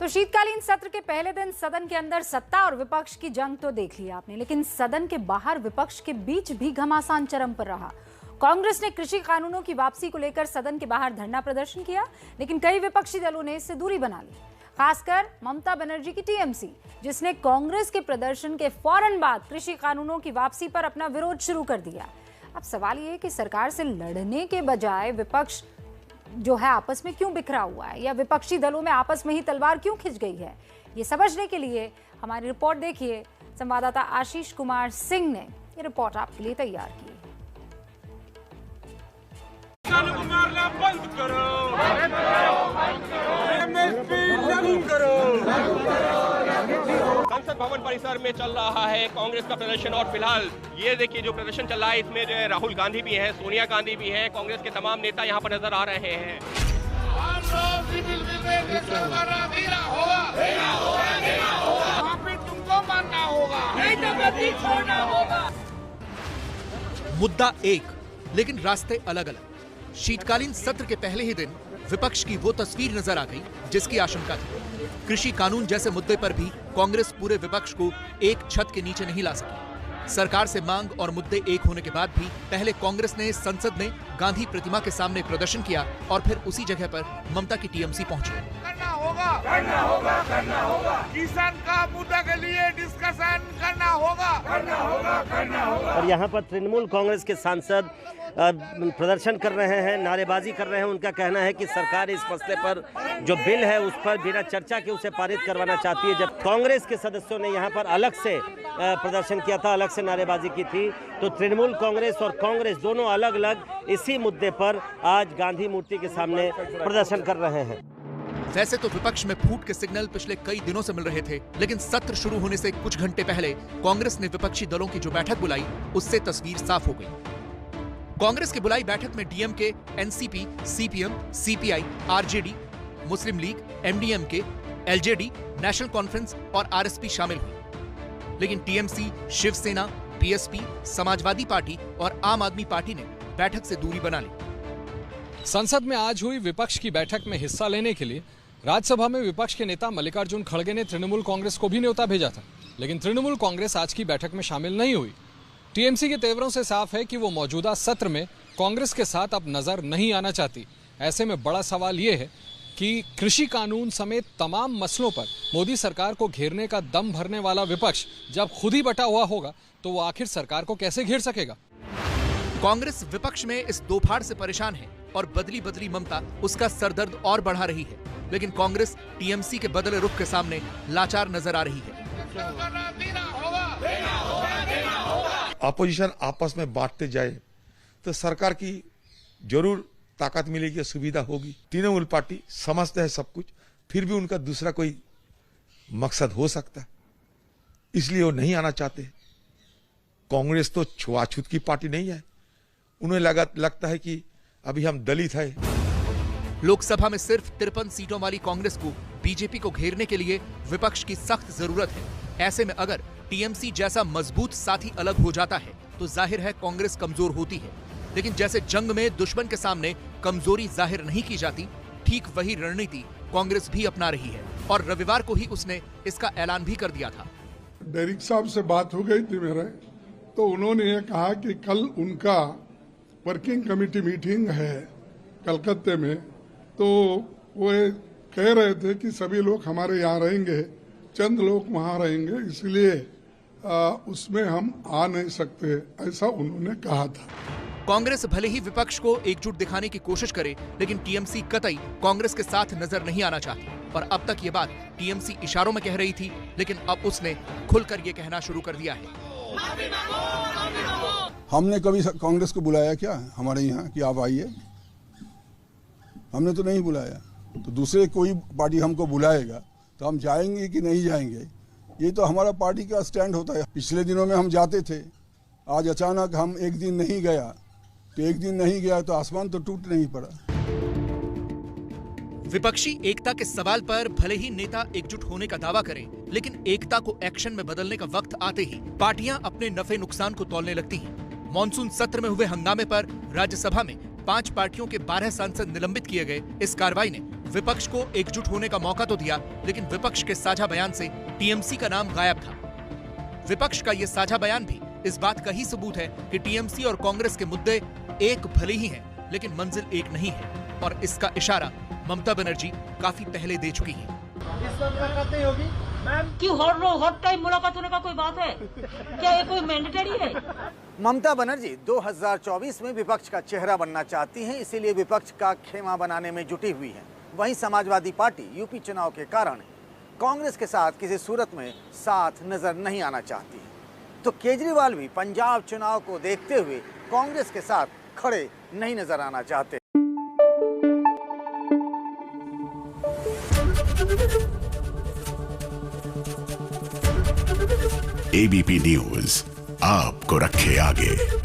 तो शीतकालीन सत्र के पहले दिन सदन के अंदर सत्ता और विपक्ष की जंग तो देख ली आपने, लेकिन सदन के बाहर विपक्ष के बीच भी घमासान चरम पर रहा। कांग्रेस ने कृषि कानूनों की वापसी को लेकर सदन के बाहर धरना प्रदर्शन किया, लेकिन कई विपक्षी दलों ने इससे दूरी बना ली, खासकर ममता बनर्जी की टीएमसी, जिसने कांग्रेस के प्रदर्शन के फौरन बाद कृषि कानूनों की वापसी पर अपना विरोध शुरू कर दिया। अब सवाल ये है कि सरकार से लड़ने के बजाय विपक्ष जो है आपस में क्यों बिखरा हुआ है, या विपक्षी दलों में आपस में ही तलवार क्यों खिंच गई है। ये समझने के लिए हमारी रिपोर्ट देखिए। संवाददाता आशीष कुमार सिंह ने ये रिपोर्ट आपके लिए तैयार की। संसद भवन परिसर में चल रहा है कांग्रेस का प्रदर्शन और फिलहाल ये देखिए जो प्रदर्शन चल रहा है इसमें जो है राहुल गांधी भी है, सोनिया गांधी भी है, कांग्रेस के तमाम नेता यहाँ पर नजर आ रहे हैं। तुमको मानना होगा, नहीं तो छोड़ना होगा। मुद्दा एक, लेकिन रास्ते अलग अलग। शीतकालीन सत्र के पहले ही दिन विपक्ष की वो तस्वीर नजर आ गई जिसकी आशंका थी। कृषि कानून जैसे मुद्दे पर भी कांग्रेस पूरे विपक्ष को एक छत के नीचे नहीं ला सकी। सरकार से मांग और मुद्दे एक होने के बाद भी पहले कांग्रेस ने संसद में गांधी प्रतिमा के सामने प्रदर्शन किया और फिर उसी जगह पर ममता की टीएमसी पहुंची। करना होगा। किसान का मुद्दा के लिए डिस्कशन करना होगा। और यहाँ पर तृणमूल कांग्रेस के सांसद प्रदर्शन कर रहे हैं, नारेबाजी कर रहे हैं। उनका कहना है कि सरकार इस मसले पर जो बिल है उस पर बिना चर्चा के उसे पारित करवाना चाहती है। जब कांग्रेस के सदस्यों ने यहाँ पर अलग से प्रदर्शन किया था, अलग से नारेबाजी की थी, तो तृणमूल कांग्रेस और कांग्रेस दोनों अलग अलग इसी मुद्दे पर आज गांधी मूर्ति के सामने प्रदर्शन कर रहे हैं। वैसे तो विपक्ष में फूट के सिग्नल पिछले कई दिनों से मिल रहे थे, लेकिन सत्र शुरू होने से कुछ घंटे पहले कांग्रेस ने विपक्षी दलों की जो बैठक बुलाई उससे तस्वीर साफ हो गई। कांग्रेस की बुलाई बैठक में DMK, NCP, CPM, CPI, RJD, Muslim League, MDMK, LJD, National Conference और आरएसपी शामिल हुई, लेकिन टीएमसी, शिवसेना, बीएसपी, समाजवादी पार्टी और आम आदमी पार्टी ने बैठक से दूरी बना ली। संसद में आज हुई विपक्ष की बैठक में हिस्सा लेने के लिए राज्यसभा में विपक्ष के नेता मल्लिकार्जुन खड़गे ने तृणमूल कांग्रेस को भी न्योता भेजा था, लेकिन तृणमूल कांग्रेस आज की बैठक में शामिल नहीं हुई। टीएमसी के तेवरों से साफ है कि वो मौजूदा सत्र में कांग्रेस के साथ अब नजर नहीं आना चाहती। ऐसे में बड़ा सवाल ये है कि कृषि कानून समेत तमाम मसलों पर मोदी सरकार को घेरने का दम भरने वाला विपक्ष जब खुद ही बटा हुआ होगा तो वो आखिर सरकार को कैसे घेर सकेगा। कांग्रेस विपक्ष में इस दोफाड़ से परेशान है और बदली बदली ममता उसका सरदर्द और बढ़ा रही है, लेकिन कांग्रेस टीएमसी के बदले रुख के सामने लाचार नजर आ रही है। अपोजिशन आपस में बांटते जाए तो सरकार की जरूर ताकत मिलेगी, सुविधा होगी। तृणमूल पार्टी समझते हैं सब कुछ, फिर भी उनका दूसरा कोई मकसद हो सकता है, इसलिए वो नहीं आना चाहते। कांग्रेस तो छुआछूत की पार्टी नहीं है, उन्हें लगता है कि अभी हम दलित है। लोकसभा में सिर्फ 53 सीटों वाली कांग्रेस को बीजेपी को घेरने के लिए विपक्ष की सख्त जरूरत है। ऐसे में अगर टीएमसी जैसा मजबूत साथी अलग हो जाता है तो जाहिर है कांग्रेस कमजोर होती है, लेकिन जैसे जंग में दुश्मन के सामने कमजोरी जाहिर नहीं की जाती, ठीक वही रणनीति कांग्रेस भी अपना रही है और रविवार को ही उसने इसका ऐलान भी कर दिया था। डेरिक साहब से बात हो गई थी मेरे, तो उन्होंने ये कहा कि कल उनका वर्किंग कमेटी मीटिंग है कलकत्ते में, तो वो कह रहे थे कि सभी लोग हमारे यहाँ रहेंगे, चंद लोग वहाँ रहेंगे, इसलिए उसमें हम आ नहीं सकते, ऐसा उन्होंने कहा था। कांग्रेस भले ही विपक्ष को एकजुट दिखाने की कोशिश करे, लेकिन टीएमसी कतई कांग्रेस के साथ नजर नहीं आना चाहती। और अब तक ये बात टीएमसी इशारों में कह रही थी, लेकिन अब उसने खुलकर ये कहना शुरू कर दिया है। हमने कभी कांग्रेस को बुलाया क्या हमारे यहाँ कि आप आइए? हमने तो नहीं बुलाया। तो दूसरे कोई पार्टी हमको बुलाएगा तो हम जाएंगे कि नहीं जाएंगे, ये तो हमारा पार्टी का स्टैंड होता है। पिछले दिनों में हम जाते थे, आज अचानक हम एक दिन नहीं गया, तो एक दिन नहीं गया तो आसमान तो टूट नहीं पड़ा। विपक्षी एकता के सवाल पर भले ही नेता एकजुट होने का दावा करें, लेकिन एकता को एक्शन में बदलने का वक्त आते ही पार्टियां अपने नफे नुकसान को तौलने लगती हैं। मॉनसून सत्र में हुए हंगामे पर राज्यसभा में 5 पार्टियों के 12 सांसद निलंबित किए गए। इस कार्रवाई ने विपक्ष को एकजुट होने का मौका तो दिया, लेकिन विपक्ष के साझा बयान से टीएमसी का नाम गायब था। विपक्ष का यह साझा बयान भी इस बात का ही सबूत है कि टीएमसी और कांग्रेस के मुद्दे एक भले ही हैं, लेकिन मंजिल एक नहीं है, और इसका इशारा ममता बनर्जी काफी पहले दे चुकी हैं। क्यों हर टाइम मुलाकात होने का कोई बात है क्या? ये कोई मैंडेटरी है? ममता बनर्जी 2024 में विपक्ष का चेहरा बनना चाहती हैं, इसीलिए विपक्ष का खेमा बनाने में जुटी हुई हैं। वहीं समाजवादी पार्टी यूपी चुनाव के कारण कांग्रेस के साथ किसी सूरत में साथ नजर नहीं आना चाहती है। तो केजरीवाल भी पंजाब चुनाव को देखते हुए कांग्रेस के साथ खड़े नहीं नजर आना चाहते। एबीपी न्यूज आपको रखे आगे।